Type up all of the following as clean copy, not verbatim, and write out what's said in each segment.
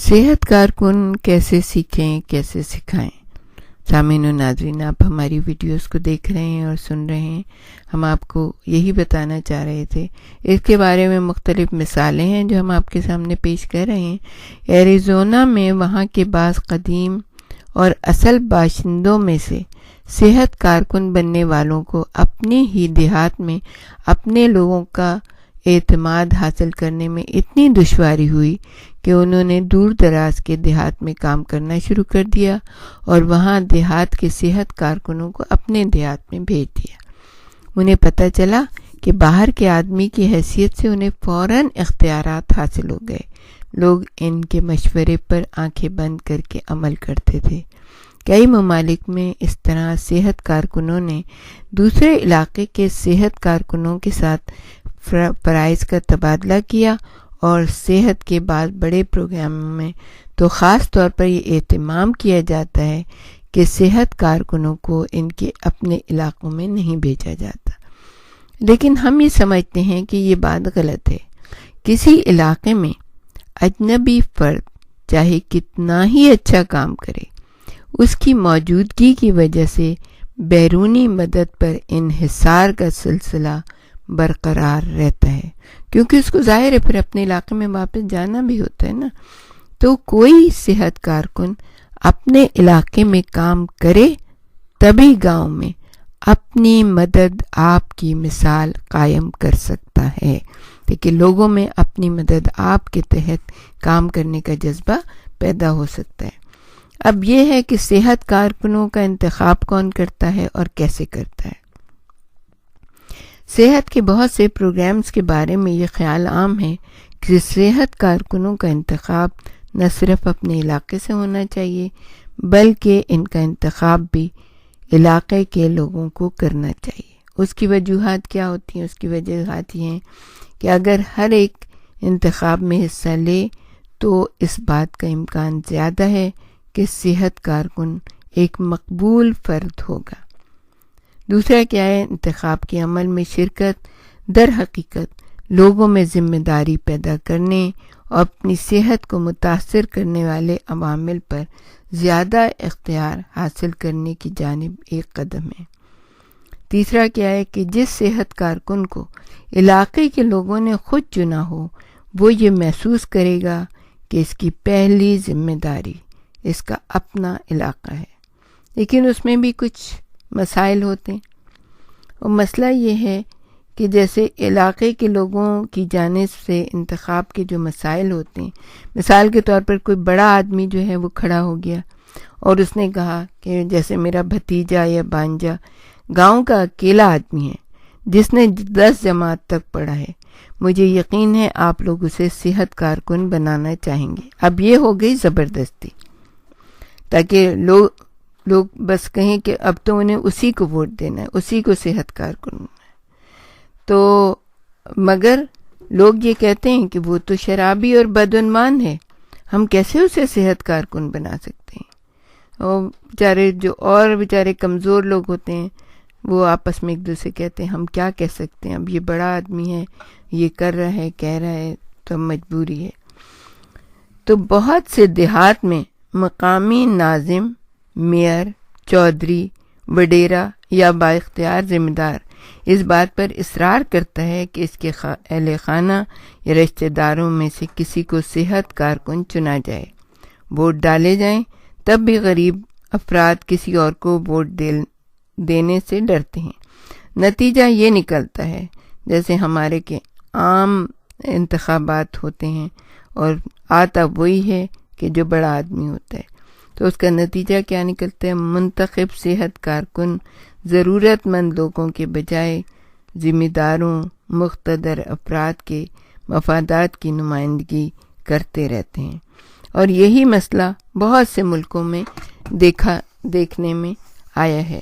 صحت کارکن کیسے سیکھیں، کیسے سکھائیں؟ سامعین و ناظرین، آپ ہماری ویڈیوز کو دیکھ رہے ہیں اور سن رہے ہیں. ہم آپ کو یہی بتانا چاہ رہے تھے. اس کے بارے میں مختلف مثالیں ہیں جو ہم آپ کے سامنے پیش کر رہے ہیں. ایریزونا میں وہاں کے بعض قدیم اور اصل باشندوں میں سے صحت کارکن بننے والوں کو اپنے ہی دیہات میں اپنے لوگوں کا اعتماد حاصل کرنے میں اتنی دشواری ہوئی کہ انہوں نے دور دراز کے دیہات میں کام کرنا شروع کر دیا اور وہاں دیہات کے صحت کارکنوں کو اپنے دیہات میں بھیج دیا. انہیں پتہ چلا کہ باہر کے آدمی کی حیثیت سے انہیں فوراً اختیارات حاصل ہو گئے. لوگ ان کے مشورے پر آنکھیں بند کر کے عمل کرتے تھے. کئی ممالک میں اس طرح صحت کارکنوں نے دوسرے علاقے کے صحت کارکنوں کے ساتھ فرائض کا تبادلہ کیا اور صحت کے بعد بڑے پروگراموں میں تو خاص طور پر یہ اہتمام کیا جاتا ہے کہ صحت کارکنوں کو ان کے اپنے علاقوں میں نہیں بھیجا جاتا. لیکن ہم یہ سمجھتے ہیں کہ یہ بات غلط ہے. کسی علاقے میں اجنبی فرد چاہے کتنا ہی اچھا کام کرے، اس کی موجودگی کی وجہ سے بیرونی مدد پر انحصار کا سلسلہ برقرار رہتا ہے، کیونکہ اس کو ظاہر ہے پھر اپنے علاقے میں واپس جانا بھی ہوتا ہے نا. تو کوئی صحت کارکن اپنے علاقے میں کام کرے تبھی گاؤں میں اپنی مدد آپ کی مثال قائم کر سکتا ہے، کہ لوگوں میں اپنی مدد آپ کے تحت کام کرنے کا جذبہ پیدا ہو سکتا ہے. اب یہ ہے کہ صحت کارکنوں کا انتخاب کون کرتا ہے اور کیسے کرتا ہے. صحت کے بہت سے پروگرامز کے بارے میں یہ خیال عام ہے کہ صحت کارکنوں کا انتخاب نہ صرف اپنے علاقے سے ہونا چاہیے بلکہ ان کا انتخاب بھی علاقے کے لوگوں کو کرنا چاہیے. اس کی وجوہات کیا ہوتی ہیں؟ اس کی وجوہات یہ ہیں کہ اگر ہر ایک انتخاب میں حصہ لے تو اس بات کا امکان زیادہ ہے کہ صحت کارکن ایک مقبول فرد ہوگا. دوسرا کیا ہے؟ انتخاب کے عمل میں شرکت در حقیقت لوگوں میں ذمہ داری پیدا کرنے اور اپنی صحت کو متاثر کرنے والے عوامل پر زیادہ اختیار حاصل کرنے کی جانب ایک قدم ہے. تیسرا کیا ہے کہ جس صحت کارکن کو علاقے کے لوگوں نے خود چنا ہو وہ یہ محسوس کرے گا کہ اس کی پہلی ذمہ داری اس کا اپنا علاقہ ہے. لیکن اس میں بھی کچھ مسائل ہوتے ہیں، اور مسئلہ یہ ہے کہ جیسے علاقے کے لوگوں کی جانب سے انتخاب کے جو مسائل ہوتے ہیں، مثال کے طور پر کوئی بڑا آدمی جو ہے وہ کھڑا ہو گیا اور اس نے کہا کہ جیسے میرا بھتیجا یا بانجا گاؤں کا اکیلا آدمی ہے جس نے 10 جماعت تک پڑھا ہے، مجھے یقین ہے آپ لوگ اسے صحت کارکن بنانا چاہیں گے. اب یہ ہو گئی زبردستی، تاکہ لوگ بس کہیں کہ اب تو انہیں اسی کو ووٹ دینا ہے، اسی کو صحت کارکن بنانا ہے. تو مگر لوگ یہ کہتے ہیں کہ وہ تو شرابی اور بدعنوان ہے، ہم کیسے اسے صحت کارکن بنا سکتے ہیں. اور بیچارے کمزور لوگ ہوتے ہیں، وہ آپس میں ایک دوسرے کہتے ہیں ہم کیا کہہ سکتے ہیں، اب یہ بڑا آدمی ہے، یہ کر رہا ہے، کہہ رہا ہے، تو مجبوری ہے. تو بہت سے دیہات میں مقامی ناظم، میئر، چودھری، وڈیرا یا بااختیار ذمہ دار اس بات پر اصرار کرتا ہے کہ اس کے اہل خانہ یا رشتہ داروں میں سے کسی کو صحت کارکن چنا جائے. ووٹ ڈالے جائیں تب بھی غریب افراد کسی اور کو ووٹ دینے سے ڈرتے ہیں. نتیجہ یہ نکلتا ہے جیسے ہمارے کے عام انتخابات ہوتے ہیں اور آتا وہی ہے کہ جو بڑا آدمی ہوتا ہے. تو اس کا نتیجہ کیا نکلتا ہے؟ منتخب صحت کارکن ضرورت مند لوگوں کے بجائے ذمہ داروں، مقتدر افراد کے مفادات کی نمائندگی کرتے رہتے ہیں. اور یہی مسئلہ بہت سے ملکوں میں دیکھنے میں آیا ہے.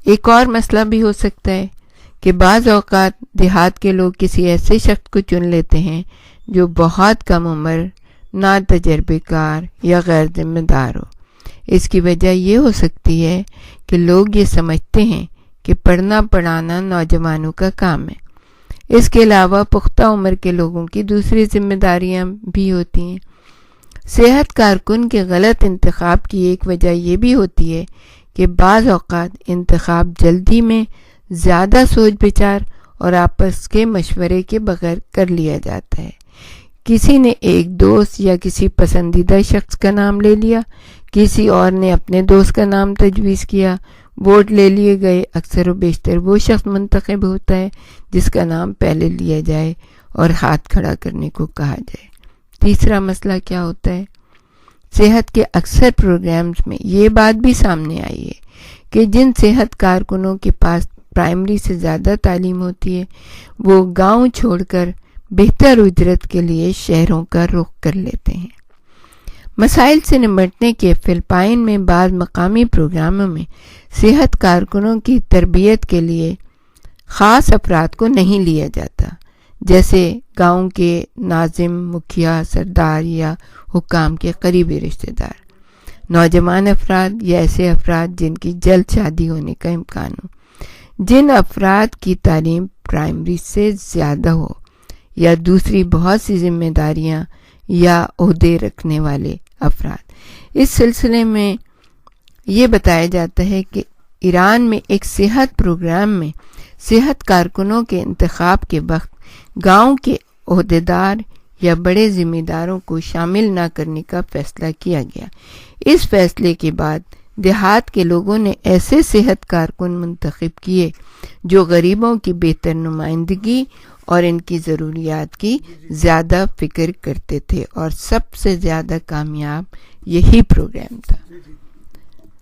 ایک اور مسئلہ بھی ہو سکتا ہے کہ بعض اوقات دیہات کے لوگ کسی ایسے شخص کو چن لیتے ہیں جو بہت کم عمر، نا تجربے کار یا غیر ذمہ دار ہو. اس کی وجہ یہ ہو سکتی ہے کہ لوگ یہ سمجھتے ہیں کہ پڑھنا پڑھانا نوجوانوں کا کام ہے. اس کے علاوہ پختہ عمر کے لوگوں کی دوسری ذمہ داریاں بھی ہوتی ہیں. صحت کارکن کے غلط انتخاب کی ایک وجہ یہ بھی ہوتی ہے کہ بعض اوقات انتخاب جلدی میں زیادہ سوچ بچار اور آپس کے مشورے کے بغیر کر لیا جاتا ہے۔ کسی نے ایک دوست یا کسی پسندیدہ شخص کا نام لے لیا، کسی اور نے اپنے دوست کا نام تجویز کیا، ووٹ لے لیے گئے۔ اکثر و بیشتر وہ شخص منتخب ہوتا ہے جس کا نام پہلے لیا جائے اور ہاتھ کھڑا کرنے کو کہا جائے۔ تیسرا مسئلہ کیا ہوتا ہے؟ صحت کے اکثر پروگرامز میں یہ بات بھی سامنے آئی ہے کہ جن صحت کارکنوں کے پاس پرائمری سے زیادہ تعلیم ہوتی ہے وہ گاؤں چھوڑ کر بہتر اجرت کے لیے شہروں کا رخ کر لیتے ہیں۔ مسائل سے نمٹنے کے فلپائن میں بعض مقامی پروگراموں میں صحت کارکنوں کی تربیت کے لیے خاص افراد کو نہیں لیا جاتا، جیسے گاؤں کے ناظم، مکھیا، سردار یا حکام کے قریبی رشتہ دار، نوجوان افراد یا ایسے افراد جن کی جلد شادی ہونے کا امکان ہو، جن افراد کی تعلیم پرائمری سے زیادہ ہو، یا دوسری بہت سی ذمہ داریاں یا عہدے رکھنے والے افراد۔ اس سلسلے میں یہ بتایا جاتا ہے کہ ایران میں ایک صحت پروگرام میں صحت کارکنوں کے انتخاب کے وقت گاؤں کے عہدیدار یا بڑے ذمہ داروں کو شامل نہ کرنے کا فیصلہ کیا گیا۔ اس فیصلے کے بعد دیہات کے لوگوں نے ایسے صحت کارکن منتخب کیے جو غریبوں کی بہتر نمائندگی اور ان کی ضروریات کی زیادہ فکر کرتے تھے، اور سب سے زیادہ کامیاب یہی پروگرام تھا۔